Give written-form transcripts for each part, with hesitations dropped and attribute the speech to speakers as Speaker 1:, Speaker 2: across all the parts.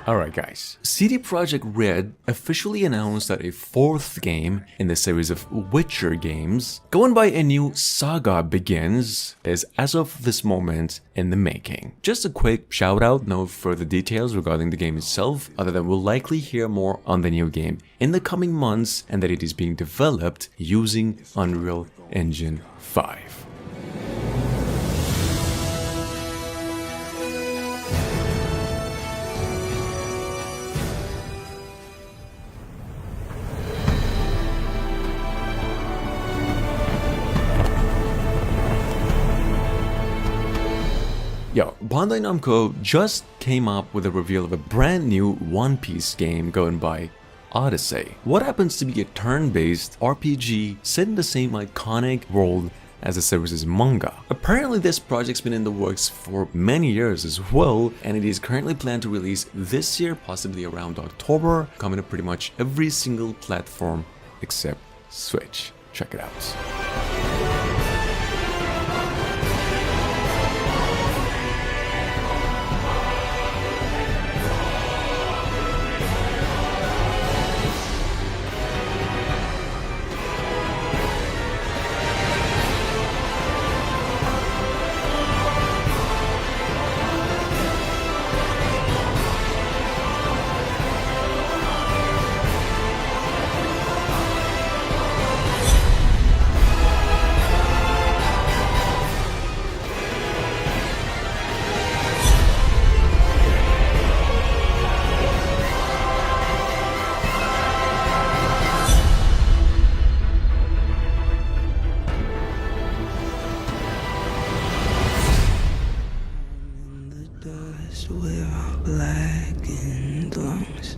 Speaker 1: Alright guys, CD Projekt Red officially announced that a fourth game in the series of Witcher games, going by a new saga begins, is as of this moment in the making. Just a quick shout out, no further details regarding the game itself, other than we'll likely hear more on the new game in the coming months and that it is being developed using Unreal Engine 5. Yo, Bandai Namco just came up with a reveal of a brand new One Piece game going by Odyssey. What happens to be a turn-based RPG set in the same iconic world as the series' manga. Apparently this project's been in the works for many years as well, and it is currently planned to release this year, possibly around October, coming to pretty much every single platform except Switch. Check it out.
Speaker 2: With blackened lungs,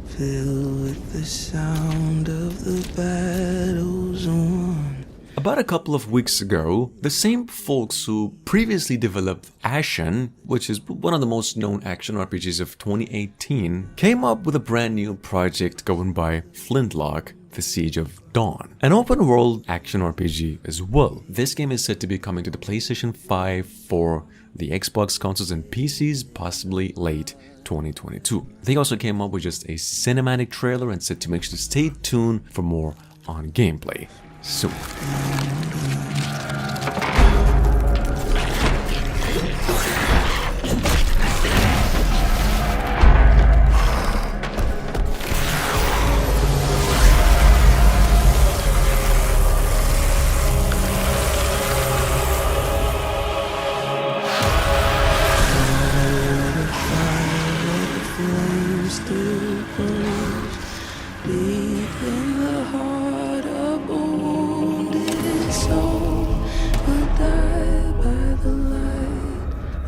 Speaker 2: filled with the sound of the battles won.
Speaker 1: About a couple of weeks ago, the same folks who previously developed Ashen, which is one of the most known action RPGs of 2018, came up with a brand new project going by Flintlock: The Siege of Dawn, an open world action RPG as well. This game is said to be coming to the PlayStation 5 for the Xbox consoles and PCs, possibly late 2022. They also came up with just a cinematic trailer and said to make sure to stay tuned for more on gameplay soon.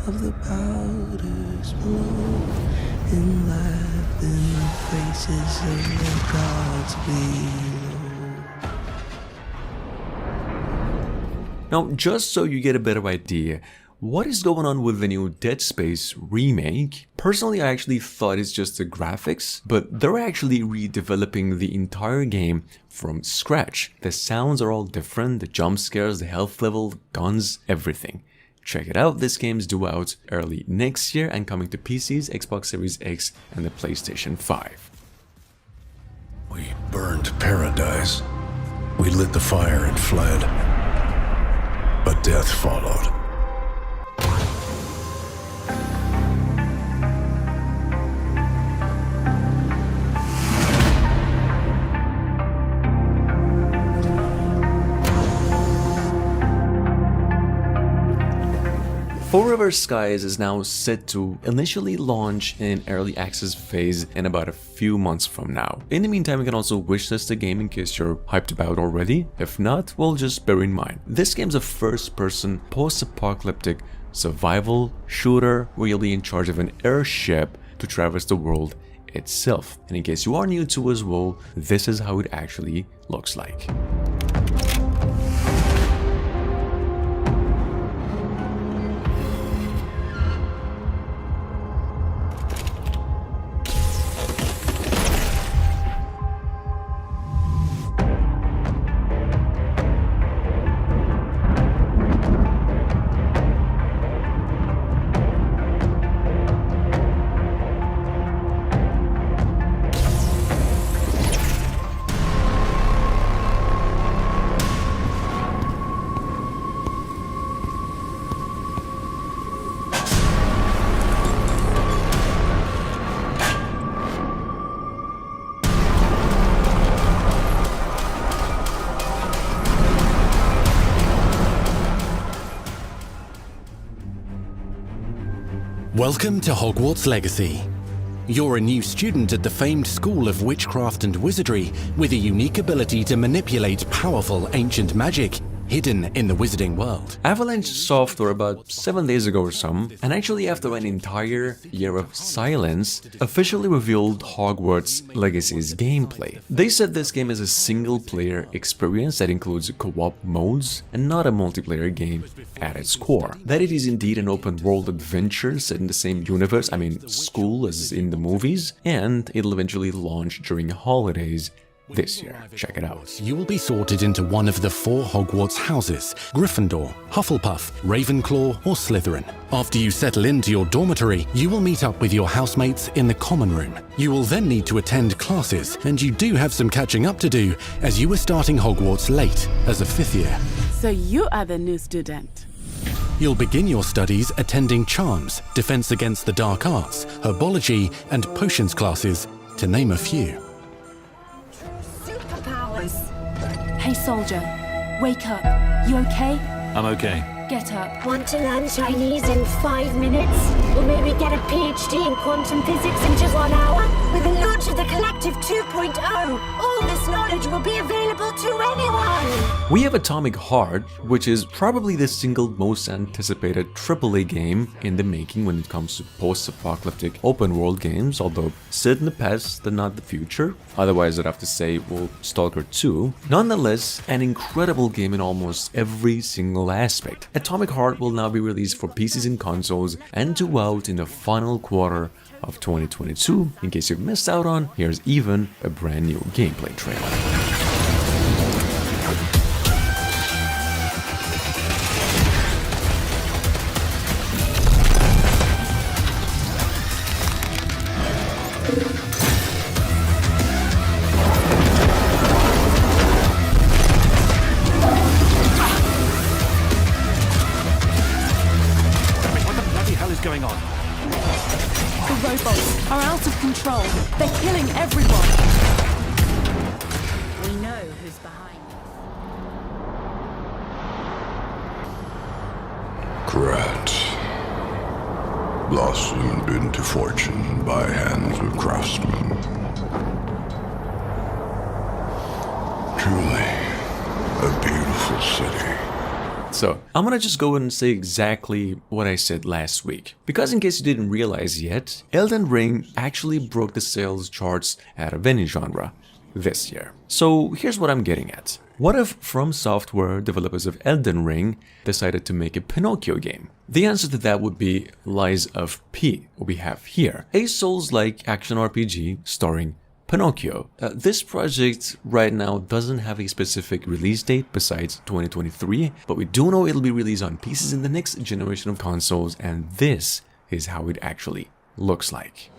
Speaker 2: Of the powders below, and laugh in the faces of the gods below.
Speaker 1: Now, just so you get a better idea, what is going on with the new Dead Space remake? Personally, I actually thought it's just the graphics, but they're actually redeveloping the entire game from scratch. The sounds are all different, the jump scares, the health level, guns, everything. Check it out, this game's due out early next year and coming to PCs, Xbox Series X, and the PlayStation 5.
Speaker 3: We burned paradise. We lit the fire and fled. But death followed.
Speaker 1: Four River Skies is now set to initially launch in early access phase in about a few months from now. In the meantime, you can also wishlist the game in case you're hyped about already. If not, well, just bear in mind. This game's a first-person, post-apocalyptic survival shooter where you'll be in charge of an airship to traverse the world itself. And in case you are new to as well, this is how it actually looks like.
Speaker 4: Welcome to Hogwarts Legacy. You're a new student at the famed School of Witchcraft and Wizardry with a unique ability to manipulate powerful ancient magic hidden in the wizarding world.
Speaker 1: Avalanche Software about 7 days ago or some, and actually after an entire year of silence, officially revealed Hogwarts Legacy's gameplay. They said this game is a single-player experience that includes co-op modes and not a multiplayer game at its core. That it is indeed an open-world adventure set in the same universe, school as in the movies, and it'll eventually launch during holidays this year. Check it out.
Speaker 4: You will be sorted into one of the 4 Hogwarts houses: Gryffindor, Hufflepuff, Ravenclaw, or Slytherin. After you settle into your dormitory, you will meet up with your housemates in the common room. You will then need to attend classes, and you do have some catching up to do, as you are starting Hogwarts late as a 5th year.
Speaker 5: So you are the new student.
Speaker 4: You'll begin your studies attending Charms, Defense Against the Dark Arts, Herbology, and Potions classes, to name a few.
Speaker 6: Hey soldier, wake up. You okay?
Speaker 7: I'm okay.
Speaker 6: Get up.
Speaker 8: Want to learn Chinese in 5 minutes? Or maybe get a PhD in quantum physics in just 1 hour? With the launch of the Collective 2.0, all this knowledge will be available to anyone!
Speaker 1: We have Atomic Heart, which is probably the single most anticipated AAA game in the making when it comes to post-apocalyptic open-world games, although set in the past and not the future. Otherwise, I'd have to say, well, Stalker 2. Nonetheless, an incredible game in almost every single aspect. Atomic Heart will now be released for PCs and consoles and due out in the final quarter of 2022. In case you've missed out on, here's even a brand new gameplay trailer.
Speaker 7: Going on?
Speaker 5: The robots are out of control. They're killing everyone. We know who's behind this.
Speaker 3: Krat, blossomed into fortune by hands of craftsmen. Truly, a beautiful city.
Speaker 1: So, I'm gonna just go and say exactly what I said last week. Because in case you didn't realize yet, Elden Ring actually broke the sales charts out of any genre this year. So here's what I'm getting at. What if From Software, developers of Elden Ring, decided to make a Pinocchio game? The answer to that would be Lies of P, what we have here. A Souls-like action RPG starring Pinocchio. This project right now doesn't have a specific release date besides 2023, but we do know it'll be released on PCs in the next generation of consoles, and this is how it actually looks like.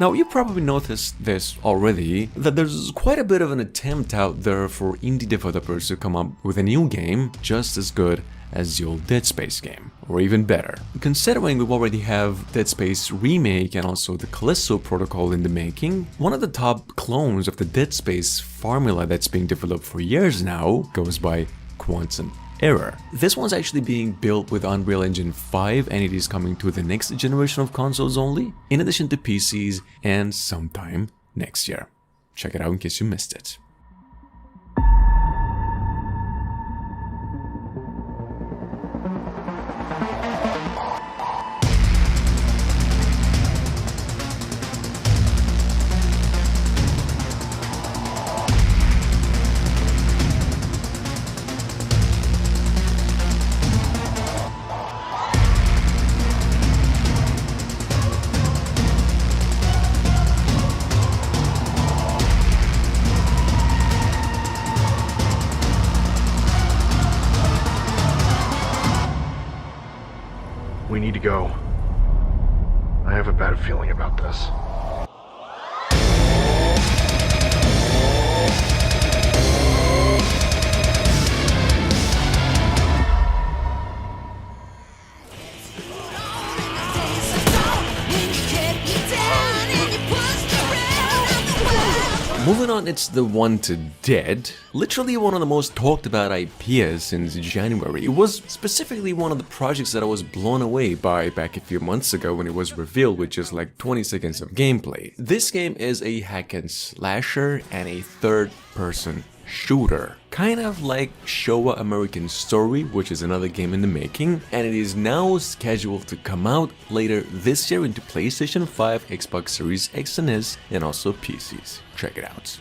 Speaker 1: Now, you probably noticed this already, that there's quite a bit of an attempt out there for indie developers to come up with a new game just as good as the old Dead Space game, or even better. Considering we already have Dead Space Remake and also the Callisto Protocol in the making, one of the top clones of the Dead Space formula that's being developed for years now goes by Quantum Error. This one's actually being built with Unreal Engine 5 and it is coming to the next generation of consoles only, in addition to PCs, and sometime next year. Check it out in case you missed it.
Speaker 9: go. I have a bad feeling about this.
Speaker 1: Moving on, it's The Wanted Dead, literally one of the most talked about IPs since January. It was specifically one of the projects that I was blown away by back a few months ago when it was revealed with just like 20 seconds of gameplay. This game is a hack and slasher and a third-person shooter, kind of like Showa American Story, which is another game in the making, and it is now scheduled to come out later this year into PlayStation 5, Xbox Series X and S, and also PCs. Check it out.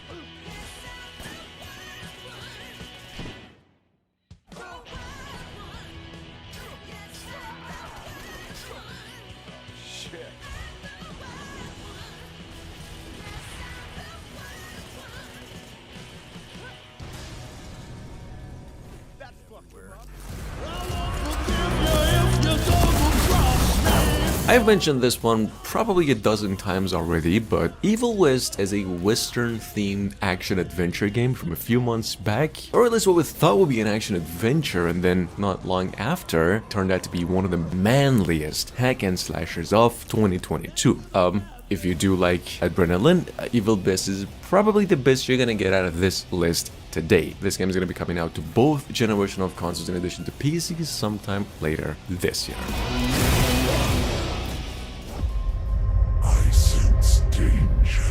Speaker 1: I've mentioned this one probably a dozen times already, but Evil West is a Western-themed action-adventure game from a few months back, or at least what we thought would be an action-adventure, and then not long after, turned out to be one of the manliest hack-and-slashers of 2022. If you do like adrenaline, Evil West is probably the best you're gonna get out of this list today. This game is gonna be coming out to both generations of consoles in addition to PCs sometime later this year.
Speaker 3: Danger.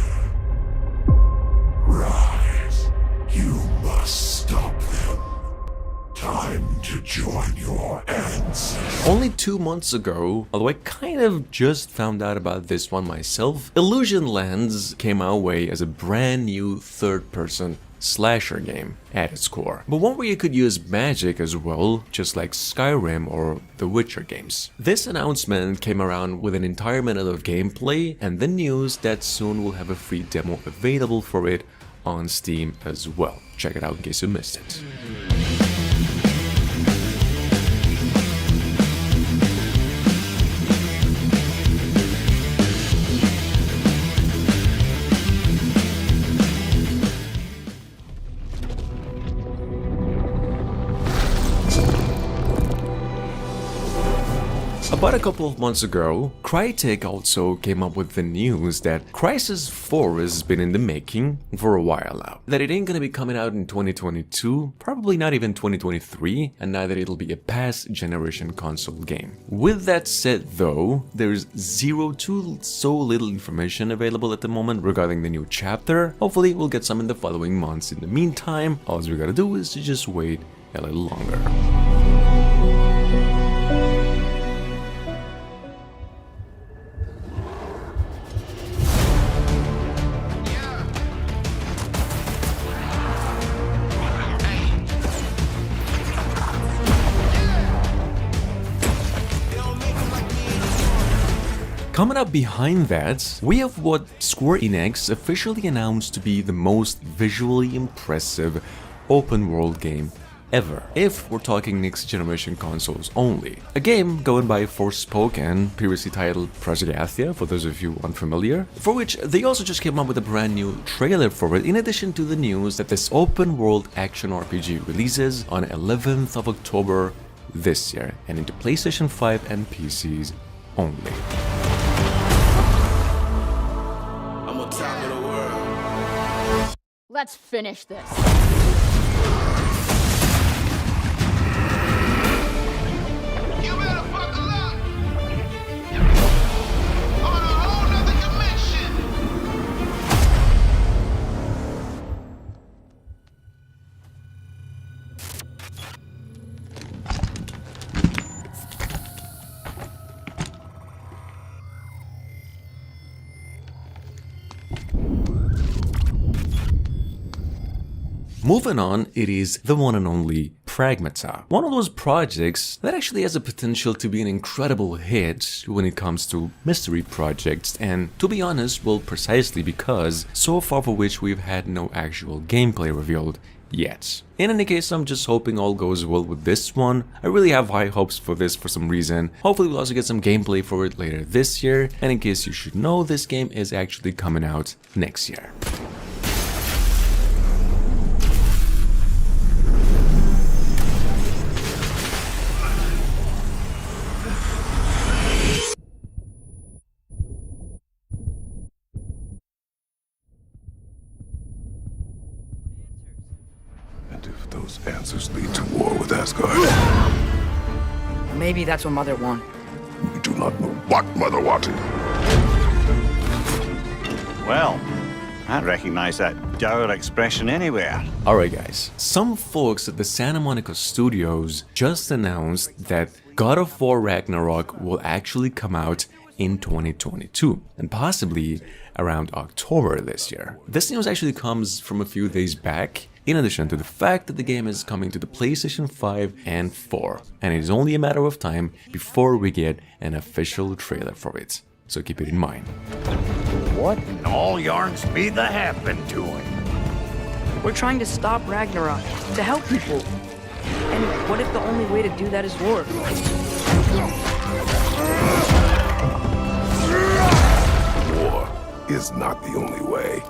Speaker 3: Rise. You must stop them. Time to join your ancestors.
Speaker 1: Only 2 months ago, although I kind of just found out about this one myself, Illusion Lands came our way as a brand new third-person slasher game at its core, but one where you could use magic as well, just like Skyrim or the Witcher games. This announcement came around with an entire minute of gameplay and the news that soon we'll have a free demo available for it on Steam as well. Check it out in case you missed it. About a couple of months ago, Crytek also came up with the news that Crysis 4 has been in the making for a while now. That it ain't gonna be coming out in 2022, probably not even 2023, and neither it'll be a past generation console game. With that said though, there's zero to so little information available at the moment regarding the new chapter. Hopefully we'll get some in the following months. In the meantime, all we gotta do is to just wait a little longer. Coming up behind that, we have what Square Enix officially announced to be the most visually impressive open-world game ever, if we're talking next generation consoles only. A game going by Forspoken, previously titled Project Athia, for those of you unfamiliar, for which they also just came up with a brand new trailer for it, in addition to the news that this open-world action RPG releases on 11th of October this year, and into PlayStation 5 and PCs only.
Speaker 5: Let's finish this.
Speaker 1: Moving on, it is the one and only Pragmata. One of those projects that actually has the potential to be an incredible hit when it comes to mystery projects, and to be honest, well, precisely because so far for which we've had no actual gameplay revealed yet. In any case, I'm just hoping all goes well with this one. I really have high hopes for this for some reason. Hopefully we'll also get some gameplay for it later this year, and in case you should know, this game is actually coming out next year.
Speaker 3: And if those answers lead to war with Asgard,
Speaker 10: Maybe that's what Mother wanted.
Speaker 3: we do not know what Mother wanted.
Speaker 11: Well, I recognize that dour expression anywhere.
Speaker 1: Alright guys, some folks at the Santa Monica Studios just announced that God of War Ragnarok will actually come out in 2022, and possibly around October this year. This news actually comes from a few days back, in addition to the fact that the game is coming to the PlayStation 5 and 4, and it is only a matter of time before we get an official trailer for it, so keep it in mind.
Speaker 11: What in all yarns be the happen to him?
Speaker 10: We're trying to stop Ragnarok, to help people. And what if the only way to do that is war?
Speaker 3: War is not the only way.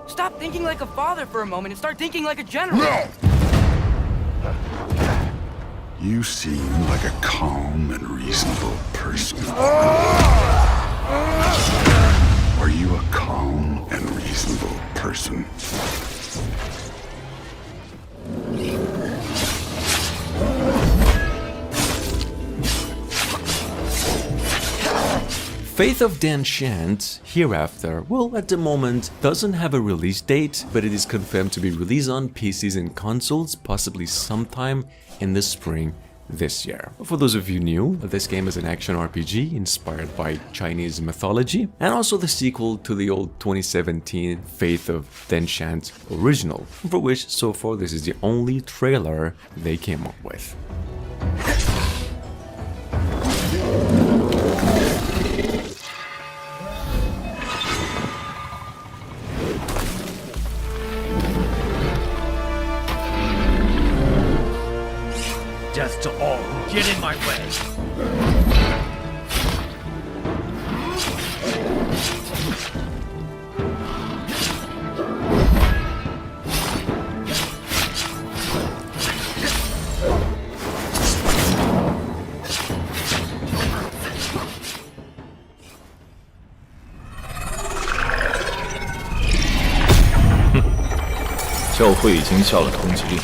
Speaker 10: Stop thinking like a father for a moment and start thinking like a general.
Speaker 3: No! You seem like a calm and reasonable person. Are you a calm and reasonable person?
Speaker 1: Faith of Danshant, Hereafter, well, at the moment doesn't have a release date, but it is confirmed to be released on PCs and consoles, possibly sometime in the spring this year. For those of you new, this game is an action RPG inspired by Chinese mythology, and also the sequel to the old 2017 Faith of Danshant original, for which so far this is the only trailer they came up with.
Speaker 7: Death to all who get in my way.
Speaker 12: "教会已经下了通缉令，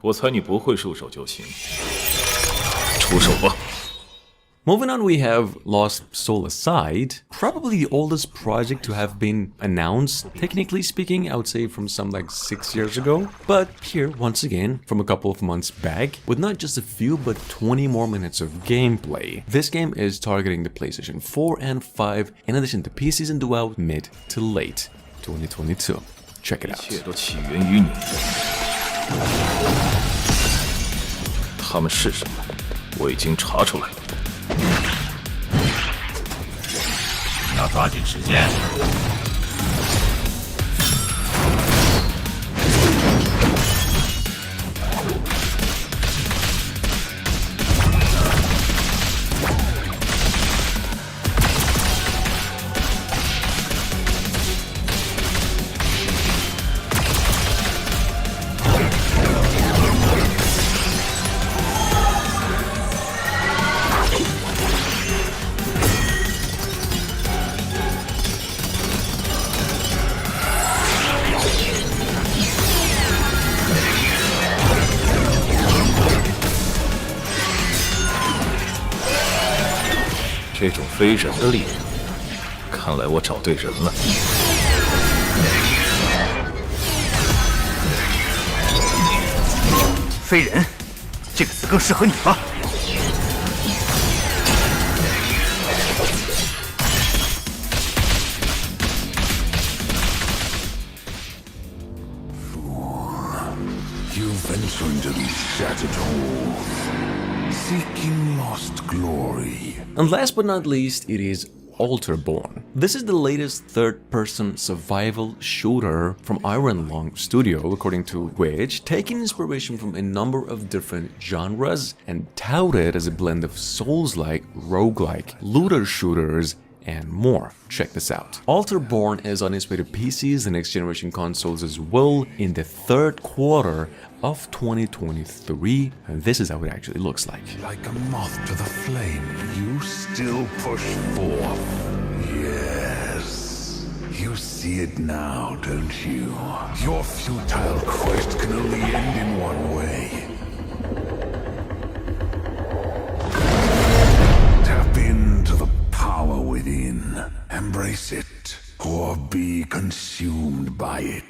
Speaker 12: 我猜你不会束手就擒，出手吧。"
Speaker 1: Moving on, we have Lost Soul Aside, probably the oldest project to have been announced, technically speaking, I would say from some like 6 years ago. But here, once again, from a couple of months back, with not just a few but 20 more minutes of gameplay. This game is targeting the PlayStation 4 and 5, in addition to PCs and throughout mid to late 2022. Check it
Speaker 12: 一
Speaker 1: out.
Speaker 12: 切都起源于你。他们是什么？我已经查出来了。
Speaker 7: 要抓紧时间。
Speaker 12: 这种非人的力量，看来我找对人了。
Speaker 7: 非人，这个词更适合你吧？You
Speaker 3: venture into these shattered halls, seeking lost glory.
Speaker 1: And last but not least, it is Alterborn. This is the latest third-person survival shooter from Ironlung Studio, according to which, taking inspiration from a number of different genres and touted as a blend of Souls-like, roguelike, looter shooters, and more. Check this out. Alterborn is on its way to PCs and next-generation consoles as well in the third quarter of 2023, and this is how it actually looks like.
Speaker 3: Like a moth to the flame, you still push forth. Yes. You see it now, don't you? Your futile quest can only end in one way. Tap into the power within. Embrace it, or be consumed by it.